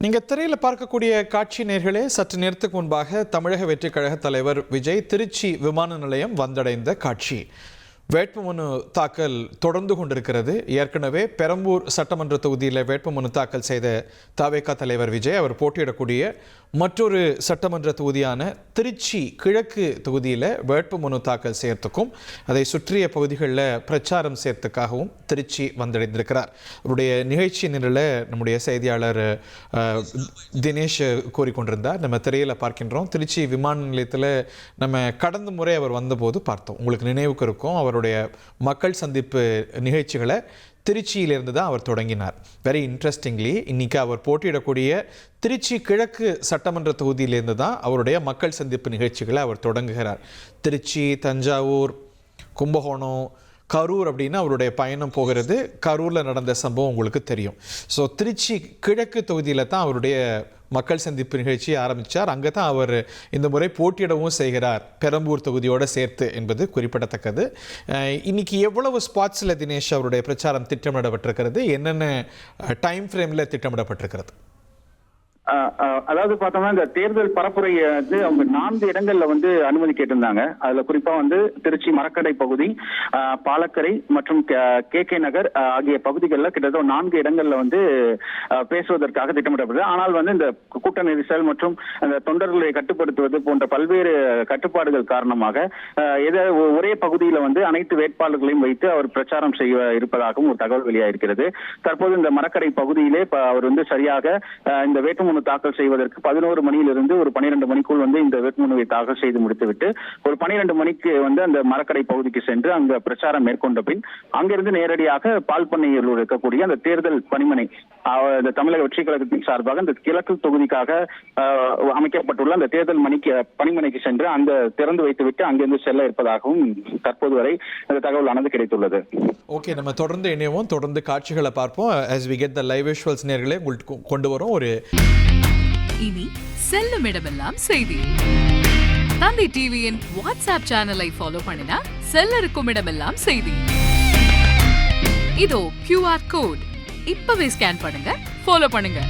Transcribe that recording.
நீங்கள் திரையில் பார்க்கக்கூடிய காட்சி நேர்களே, சற்று நேரத்துக்கு முன்பாக தமிழக வெற்றிக் கழக தலைவர் விஜய் திருச்சி விமான நிலையம் வந்தடைந்த காட்சி. வேட்புமனு தாக்கல் தொடர்ந்து கொண்டிருக்கிறது. ஏற்கனவே பெரம்பூர் சட்டமன்ற தொகுதியில் வேட்புமனு தாக்கல் செய்த தவேகா தலைவர் விஜய் அவர் போட்டியிடக்கூடிய மற்றொரு சட்டமன்ற தொகுதியான திருச்சி கிழக்கு தொகுதியில் வேட்புமனு தாக்கல் செய்யறதுக்கும் அதை சுற்றிய பகுதிகளில் பிரச்சாரம் செய்யறதுக்காகவும் திருச்சி வந்தடைந்திருக்கிறார். அவருடைய நிகழ்ச்சி நிரலை நம்முடைய செய்தியாளர் தினேஷ் கூறிக்கொண்டிருந்தார். நம்ம திரையில் பார்க்கின்றோம். திருச்சி விமான நிலையத்தில் நம்ம கடந்த முறை அவர் வந்தபோது பார்த்தோம். உங்களுக்கு நினைவுக்கு இருக்கும், அவருடைய மக்கள் சந்திப்பு நிகழ்ச்சிகளை திருச்சியிலிருந்து தான் அவர் தொடங்கினார். வெரி இன்ட்ரெஸ்டிங்லி, இன்னைக்கு அவர் போட்டியிடக்கூடிய திருச்சி கிழக்கு சட்டமன்ற தொகுதியிலிருந்து தான் அவருடைய மக்கள் சந்திப்பு நிகழ்ச்சிகளை அவர் தொடங்குகிறார். திருச்சி, தஞ்சாவூர், கும்பகோணம், கரூர் அப்படின்னு அவருடைய பயணம் போகிறது. கரூரில் நடந்த சம்பவம் உங்களுக்கு தெரியும். ஸோ திருச்சி கிழக்கு தொகுதியில் தான் அவருடைய மக்கள் சந்திப்பு நிகழ்ச்சியை ஆரம்பித்தார். அங்கே தான் அவர் இந்த முறை போட்டியிடவும் செய்கிறார், பெரம்பூர் தொகுதியோடு சேர்த்து என்பது குறிப்பிடத்தக்கது. இன்னைக்கு எவ்வளவு ஸ்பாட்ஸில் தினேஷ் அவருடைய பிரச்சாரம் திட்டமிடப்பட்டிருக்கிறது, என்னென்ன டைம் ஃப்ரேமில் திட்டமிடப்பட்டிருக்கிறது? அதாவது பார்த்தோம்னா இந்த தேர்தல் பரப்புரை வந்து அவங்க 4 இடங்கள்ல அனுமதி கேட்டிருந்தாங்க. அதுல குறிப்பா திருச்சி மரக்கடை பகுதி, பாலக்கரை மற்றும் கே நகர் ஆகிய பகுதிகளில் கிட்டத்தட்ட 4 இடங்கள்ல பேசுவதற்காக திட்டமிடப்பட்டது. ஆனால் இந்த கூட்ட நெரிசல் மற்றும் அந்த தொண்டர்களை கட்டுப்படுத்துவது போன்ற பல்வேறு கட்டுப்பாடுகள் காரணமாக ஒரே பகுதியில அனைத்து வேட்பாளர்களையும் வைத்து அவர் பிரச்சாரம் செய்ய இருப்பதாகவும் ஒரு தகவல் வெளியாயிருக்கிறது. தற்போது இந்த மரக்கடை பகுதியிலே அவர் சரியாக இந்த வேட்புமனு தாக்கல் செய்வதற்கு 11 மணியிலிருந்து ஒரு 12 மணிக்குள் இந்த வேட்புமனுவை தாக்கல் செய்து முடித்துவிட்டு ஒரு 12 மணிக்கு அந்த மரக்கடை பகுதிக்கு சென்று அங்க பிரச்சாரம் மேற்கொண்ட பின் அங்கிருந்து நேரடியாக பால் பண்ணையில் இருக்கக்கூடிய அந்த தேர்தல் பணிமனை, இந்த தமிழக வெற்றி கழகத்தின் சார்பாக இந்த கிழக்கு தொகுதிக்காக அமைக்கப்பட்டுள்ள அந்த தேர்தல் பணிமனைக்கு சென்று அந்த திறந்து வைத்துவிட்டு அங்கிருந்து செல்ல இருப்பதாகவும் தற்போது வரை இந்த தகவல் ஆனது கிடைத்துள்ளது. ஓகே, நம்ம தொடர்ந்து இணைவோம், தொடர்ந்து காட்சிகளை பார்ப்போம். as we get the live visuals நேர்களே உங்களுக்கு கொண்டு வரும். ஒரு இனி செல்லும் இடமெல்லாம் செய்தி. தந்தை டிவியின் வாட்ஸ்அப் சேனலை ஃபாலோ பண்ணினா செல்ல இருக்கும் இடமெல்லாம் செய்தி. இதோ QR கோட் இப்பவே ஸ்கேன் பண்ணுங்க, ஃபாலோ பண்ணுங்க.